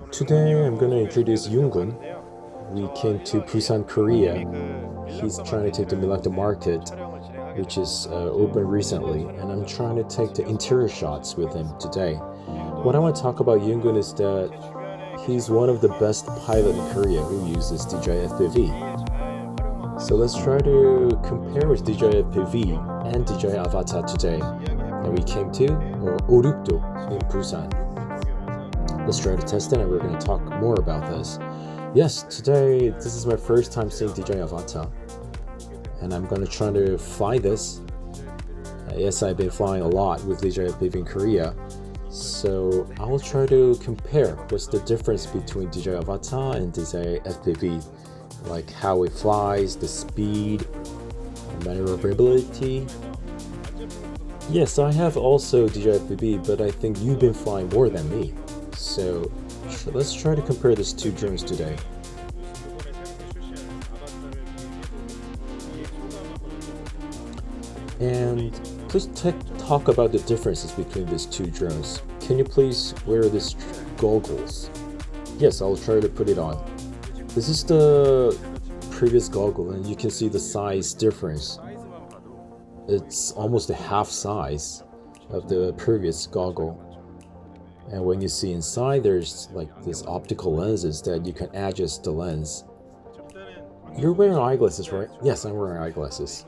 Today I'm going to introduce YOONGOON. We came to Busan, Korea. He's trying to take the Milakta market, which is open recently, and I'm trying to take the interior shots with him today. What I want to talk about YOONGOON is that he's one of the best pilot in Korea who uses DJI FPV. So let's try to compare with DJI FPV and DJI Avata today. And we came to Orukdo in Busan. Let's try to test it and we're going to talk more about this. Yes, today this is my first time seeing DJI Avata. And I'm going to try to fly this. Yes, I've been flying a lot with DJI FPV in Korea. So I will try to compare what's the difference between DJI Avata and DJI FPV. Like how it flies, the speed, maneuverability. Yes, I have also DJI FPV, but I think you've been flying more than me. So let's try to compare these two drones today. And please talk about the differences between these two drones. Can you please wear these goggles? Yes, I'll try to put it on. This is the previous goggle and you can see the size difference. It's almost a half size of the previous goggle. And when you see inside, there's like these optical lenses that you can adjust the lens. You're wearing eyeglasses, right? Yes, I'm wearing eyeglasses.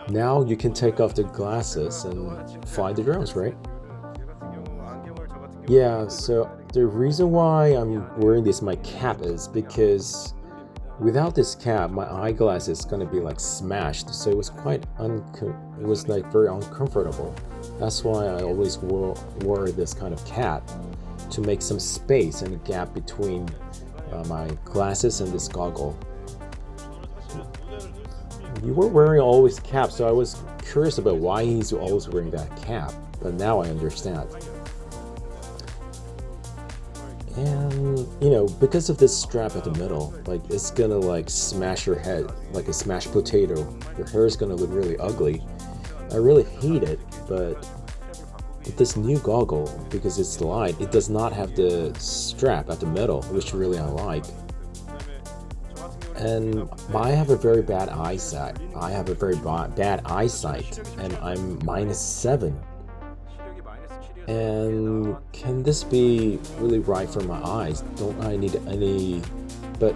Now you can take off the glasses and fly the drones, right? Yeah, so the reason why I'm wearing my cap is because without this cap, my eyeglass is gonna be like smashed. So it was quite it was like very uncomfortable. That's why I always wore this kind of cap to make some space and a gap between my glasses and this goggle. You were wearing always cap, so I was curious about why he's always wearing that cap, but now I understand. And because of this strap at the middle, like it's gonna like smash your head like a smashed potato. Your hair is gonna look really ugly. I really hate it, but with this new goggle, because it's light, it does not have the strap at the middle, which really I like. And I have a very bad eyesight. And I'm -7. And can this be really right for my eyes? Don't I need any? But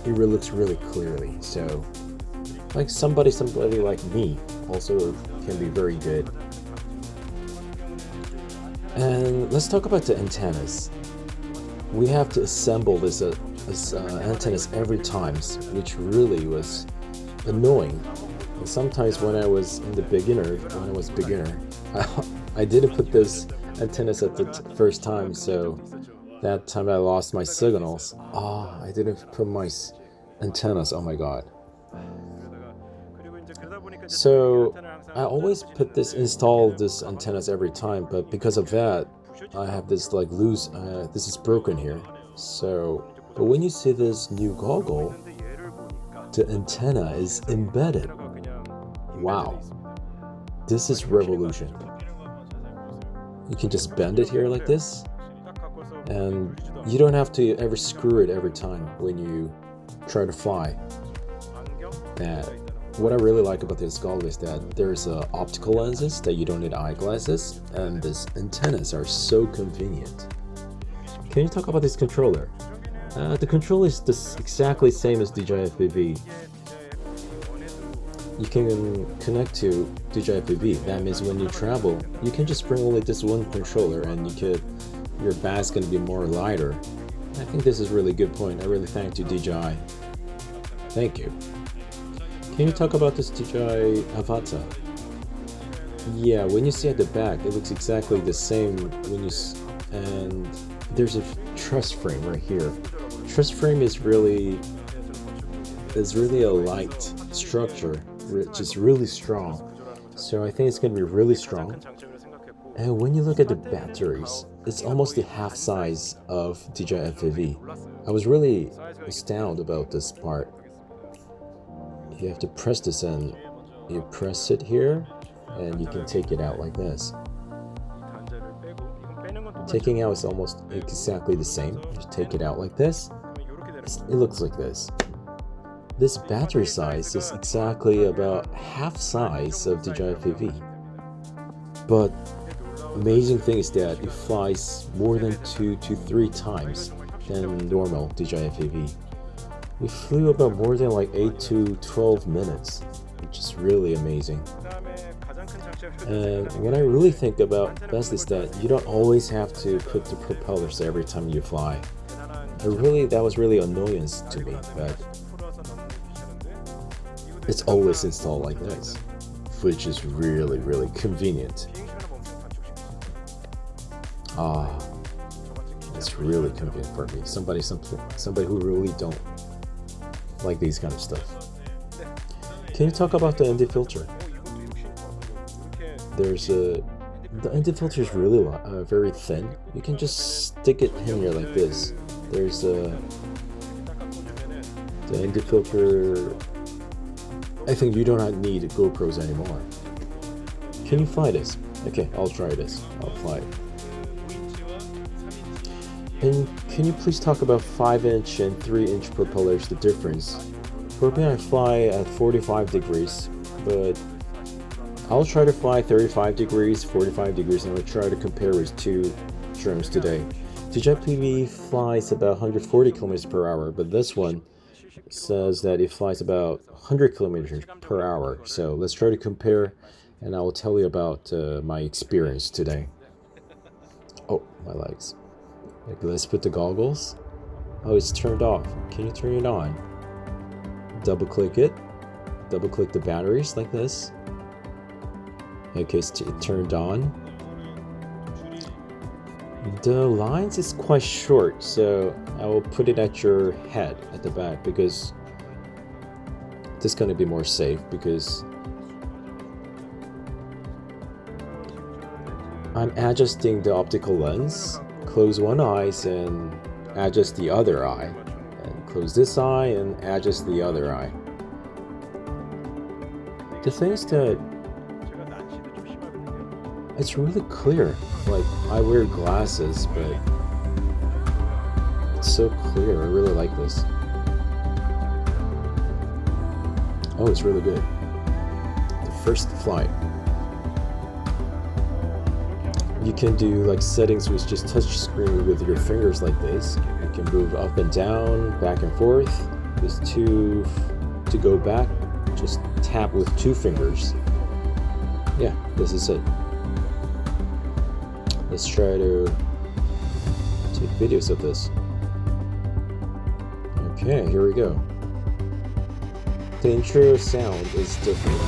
it really looks really clearly. So, like somebody like me also can be very good. And let's talk about the antennas. We have to assemble this antennas every time, which really was annoying. And sometimes when I was beginner, I didn't put this antennas at the first time, so that time I lost my signals. I didn't put my antennas. Oh my god. So I always install this antennas every time, but because of that, I have this like loose. This is broken here. So, but when you see this new goggle, the antenna is embedded. Wow, this is revolution. You can just bend it here like this, and you don't have to ever screw it every time when you try to fly. And what I really like about this goggle is that there's optical lenses that you don't need eyeglasses, and these antennas are so convenient. Can you talk about this controller? The controller is exactly same as DJI FPV. You can connect to DJI FPV. That means when you travel, you can just bring only this one controller, and your bag's gonna be more lighter. I think this is a really good point. I really thank you, DJI. Thank you. Can you talk about this DJI Avata? Yeah, when you see at the back, it looks exactly the same. And there's a truss frame right here. Truss frame is really a light structure, which is really strong. So I think it's going to be really strong. And when you look at the batteries, it's almost the half size of DJI FPV. I was really astounded about this part. You have to press this in. You press it here, and you can take it out like this. Taking out is almost exactly the same. Just take it out like this. It looks like this. This battery size is exactly about half size of DJI FPV. But amazing thing is that it flies more than 2 to 3 times than normal DJI FPV. We flew about more than like 8 to 12 minutes, which is really amazing. And what I really think about best is that you don't always have to put the propellers every time you fly. That was really annoyance to me, but it's always installed like this, which is really convenient. It's really convenient for me. Somebody who really don't like these kind of stuff. Can you talk about the ND filter? The ND filter is really very thin. You can just stick it in here like this. There's the ND filter. I think you do not need GoPros anymore. Can you fly this? Okay, I'll try this. I'll fly it. And can you please talk about 5-inch and 3-inch propellers, the difference? For me, I fly at 45 degrees, but I'll try to fly 35 degrees, 45 degrees, and I'll try to compare with 2 drones today. DJI FPV flies about 140 kilometers per hour, but this one says that it flies about 100 kilometers per hour. So let's try to compare, and I will tell you about my experience today. Oh, my legs. Okay, let's put the goggles. Oh, it's turned off. Can you turn it on? Double click it. Double click the batteries like this. Okay, it's turned on. The lines is quite short, so I will put it at your head at the back because this is going to be more safe, because I'm adjusting the optical lens. Close one eye and adjust the other eye, and close this eye and adjust the other eye. The thing is that it's really clear. Like, I wear glasses, but it's so clear. I really like this. Oh, it's really good. The first flight. You can do like settings with just touch screen with your fingers like this. You can move up and down, back and forth. There's to go back, just tap with 2 fingers. Yeah, this is it. Let's try to take videos of this. Okay, here we go. The intro sound is different.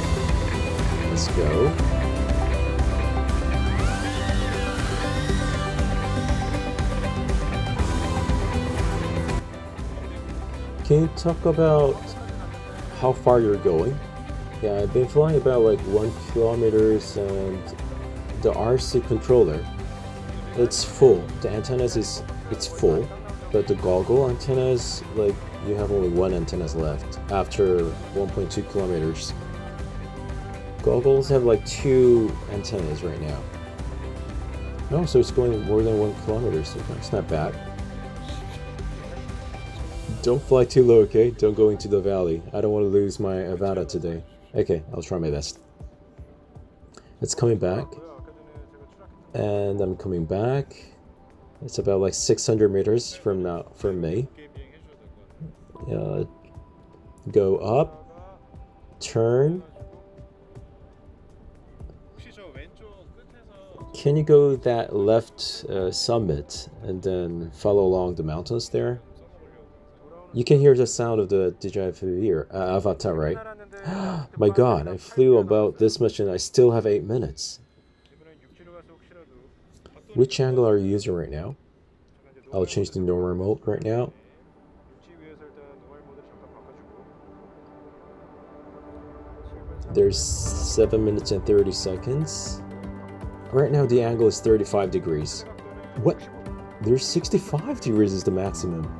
Let's go. Can you talk about how far you're going? Yeah, I've been flying about like 1 kilometers, and the RC controller, it's full. The antennas it's full, but the goggle antennas, like, you have only 1 antennas left after 1.2 kilometers. Goggles have like 2 antennas right now. No, so it's going more than 1 kilometer, so it's not bad. Don't fly too low, okay? Don't go into the valley. I don't want to lose my Avata today. Okay, I'll try my best. It's coming back. And I'm coming back. It's about like 600 meters from me. Go up. Turn. Can you go that left summit and then follow along the mountains there? You can hear the sound of the DJI FPV Avata, right? My god, I flew about this much and I still have 8 minutes. Which angle are you using right now? I'll change the normal mode right now. There's 7 minutes and 30 seconds. Right now the angle is 35 degrees. What? There's 65 degrees is the maximum.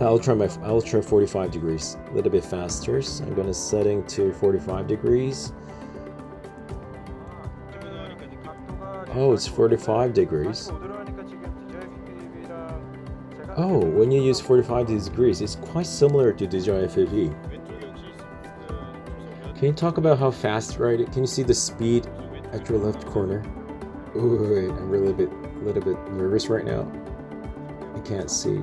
I'll try 45 degrees, a little bit faster. So I'm gonna setting to 45 degrees. Oh, it's 45 degrees. Oh, when you use 45 degrees, it's quite similar to DJI FPV. Can you talk about how fast, right? Can you see the speed at your left corner? Oh, wait, I'm really a little bit nervous right now. I can't see.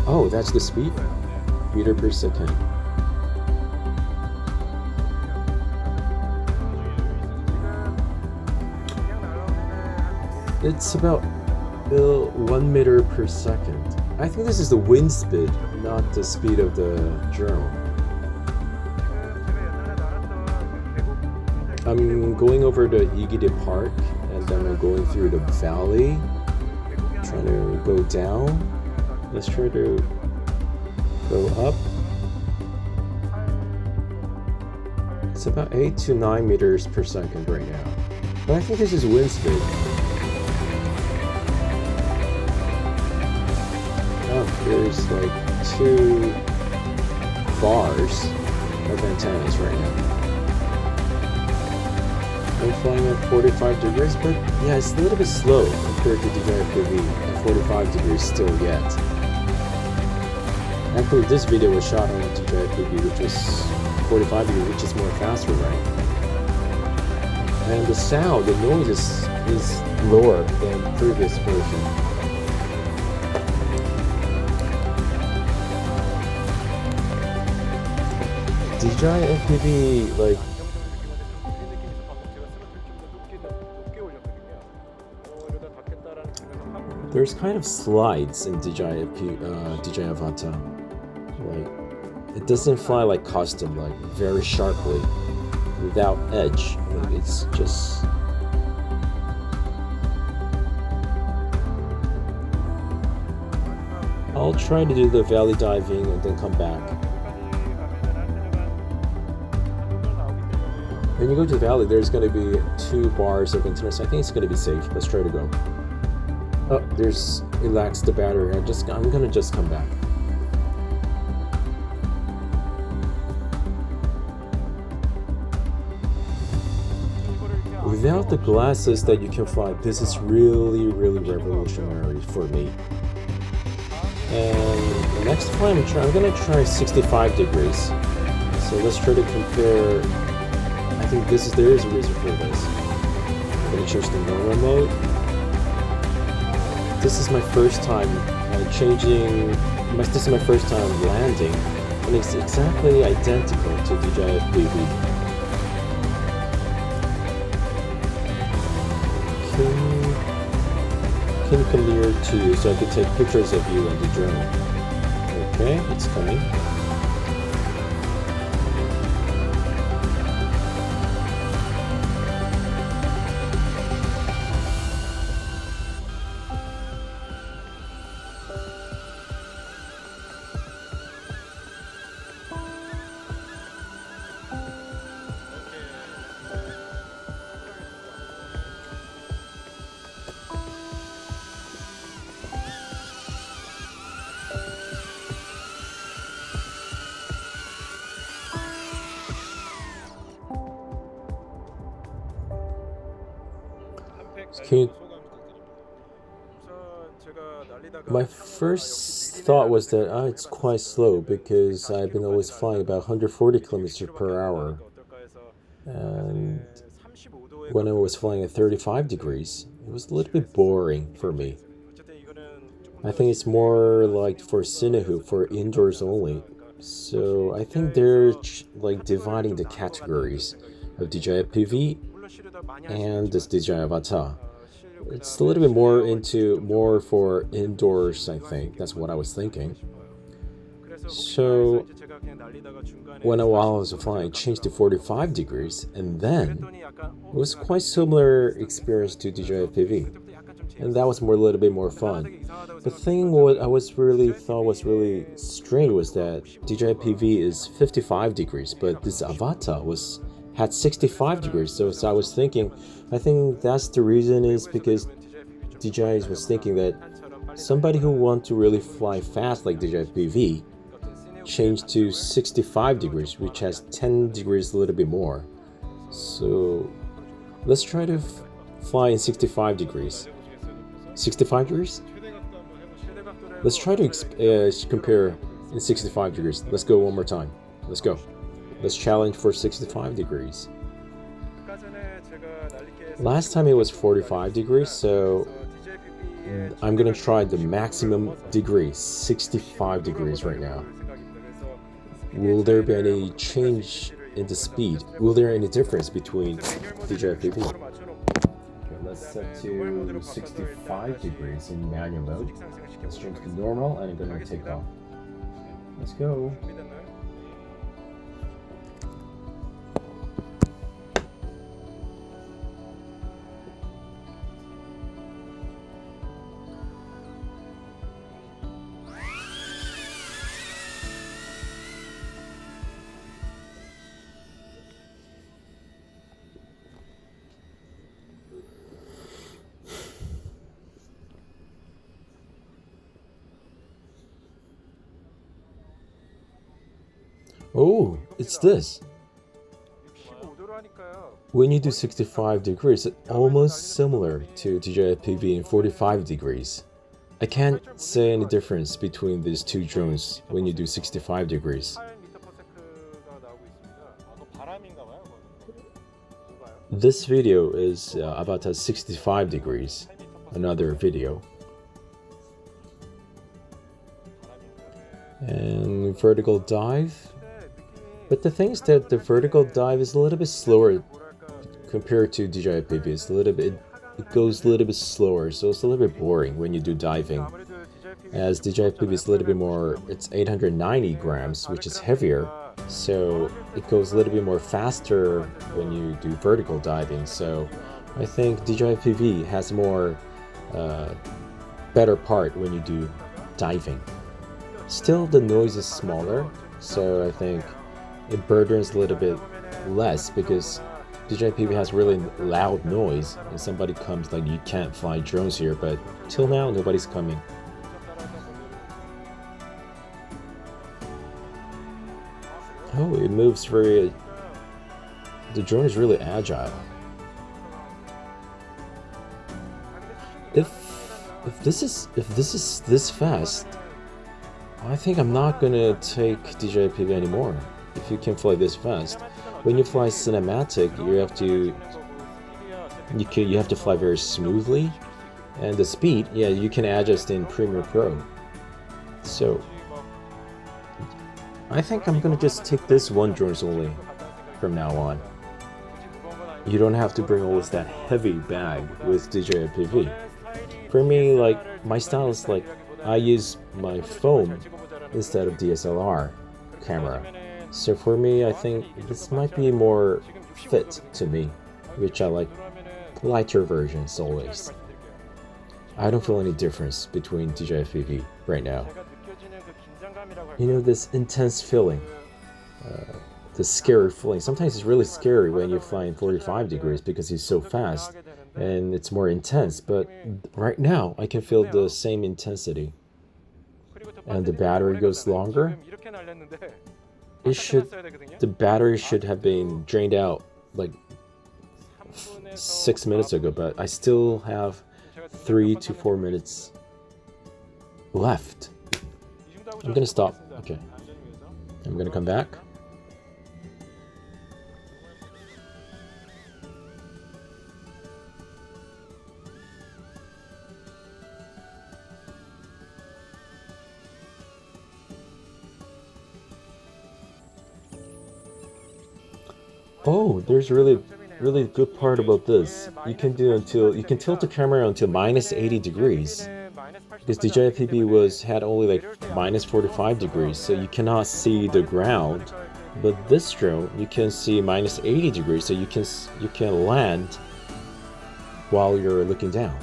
Oh, that's the speed? Meter per second. It's about 1 meter per second. I think this is the wind speed, not the speed of the drone. I'm going over the Igide Park, and then I'm going through the valley, trying to go down. Let's try to go up. It's about 8 to 9 meters per second right now. But I think this is wind speed. There's like 2 bars of antennas right now. I'm flying at 45 degrees, but yeah, it's a little bit slow compared to DJI FPV at 45 degrees still yet. Actually, this video was shot on DJI FPV, which is 45 degrees, which is more faster, right? And the sound, the noise is lower than previous version. DJI FPV, like, there's kind of slides in DJI Avata. Like, it doesn't fly like custom, like very sharply, without edge. Like, it's just. I'll try to do the valley diving and then come back. When you go to the valley, there's going to be 2 bars of antennas. I think it's going to be safe. Let's try to go. Oh, there's it lacks the battery. I'm going to just come back. Without the glasses that you can fly, this is really, really revolutionary for me. And next time I'm going to try 65 degrees. So let's try to compare. I think there is a reason for this. I'm going to change the normal mode. This is my first time this is my first time landing, and it's exactly identical to DJI FPV. Can you come near to you so I can take pictures of you and the drone? Okay, it's coming. My first thought was that it's quite slow because I've been always flying about 140 kilometers per hour, and when I was flying at 35 degrees, it was a little bit boring for me. I think it's more like for Cinehu, for indoors only. So I think they're like dividing the categories of DJI FPV and this DJI Avata. It's a little bit more for indoors, I think. That's what I was thinking. So while I was flying, I changed to 45 degrees, and then it was quite similar experience to DJI FPV, and that was a little bit more fun. The thing what I thought was really strange was that DJI FPV is 55 degrees, but this Avata had 65 degrees. So I was thinking, I think that's the reason is because DJI was thinking that somebody who wants to really fly fast like DJI FPV changed to 65 degrees, which has 10 degrees a little bit more. So let's try to fly in 65 degrees. 65 degrees? Let's try to compare in 65 degrees. Let's go one more time. Let's go. Let's challenge for 65 degrees. Last time it was 45 degrees, so I'm gonna try the maximum degree, 65 degrees right now. Will there be any change in the speed? Will there be any difference between DJI FPV? Okay, let's set to 65 degrees in manual mode. Let's change to normal and I'm gonna take off. Let's go. Oh, it's this. When you do 65 degrees, it's almost similar to DJI FPV in 45 degrees. I can't say any difference between these two drones when you do 65 degrees. This video is about 65 degrees, another video. And vertical dive. But the thing is that the vertical dive is a little bit slower compared to DJI FPV. It's a little bit, it goes a little bit slower, so it's a little bit boring when you do diving. As DJI FPV is a little bit more, it's 890 grams, which is heavier, so it goes a little bit more faster when you do vertical diving. So I think DJI FPV has more better part when you do diving. Still, the noise is smaller, so I think it burdens a little bit less because DJI FPV has really loud noise and somebody comes like, you can't fly drones here, but till now nobody's coming. Oh, it moves very, the drone is really agile. If this is this fast, I think I'm not gonna take DJI FPV anymore. If you can fly this fast, when you fly cinematic, you have to fly very smoothly, and the speed, yeah, you can adjust in Premiere Pro. So I think I'm gonna just take this one drones only from now on. You don't have to bring always that heavy bag with DJI FPV. For me, like, my style is like, I use my phone instead of DSLR camera. So for me, I think this might be more fit to me, which I like lighter versions always. I don't feel any difference between DJI FPV right now. You know, this intense feeling, the scary feeling. Sometimes it's really scary when you fly in 45 degrees because it's so fast and it's more intense, but right now I can feel the same intensity. And the battery goes longer. The battery should have been drained out like 6 minutes ago, but I still have 3 to 4 minutes left. I'm gonna stop. Okay. I'm gonna come back. Oh, there's really good part about this. You can tilt the camera until -80 degrees. Because DJI FPV had only like -45 degrees, so you cannot see the ground. But this drone, you can see -80 degrees, so you can land while you're looking down.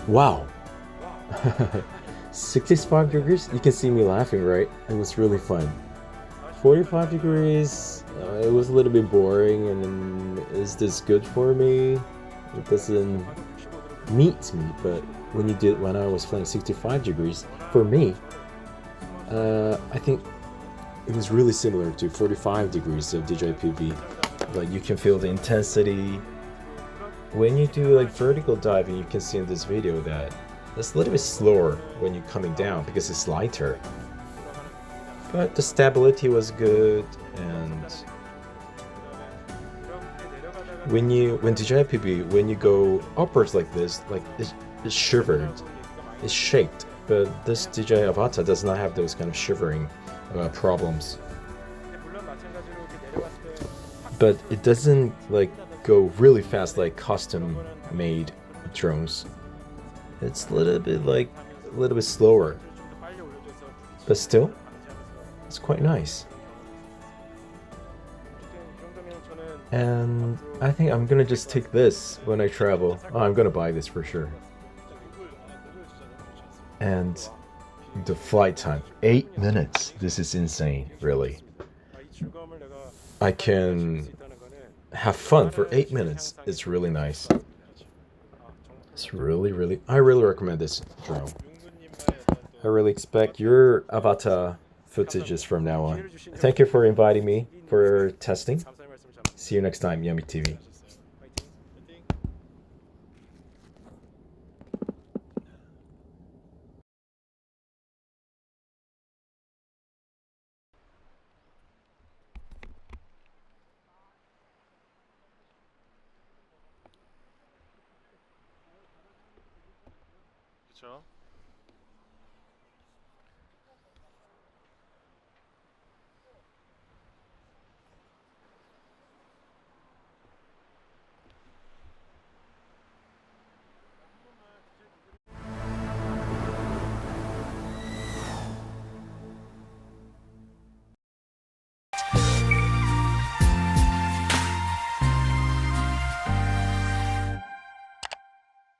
Wow. 65 degrees, you can see me laughing, right? It was really fun. 45 degrees, it was a little bit boring, and is this good for me? It doesn't meet me, but when I was flying 65 degrees, for me, I think it was really similar to 45 degrees of DJI FPV. Like, you can feel the intensity, when you do like vertical diving, you can see in this video that it's a little bit slower when you're coming down because it's lighter. But the stability was good, and when DJI FPV, when you go upwards like this, like it's shivered, it's shaked. But this DJI Avata does not have those kind of shivering problems. But it doesn't like go really fast like custom made drones. It's a little bit slower, but still it's quite nice. And I think I'm gonna just take this when I travel. Oh, I'm gonna buy this for sure. And the flight time, 8 minutes. This is insane, really. I can have fun for 8 minutes. It's really nice. It's I really recommend this drone. I really expect your avatar footages from now on. Thank you for inviting me for testing. See you next time, Yummy TV. 그쵸?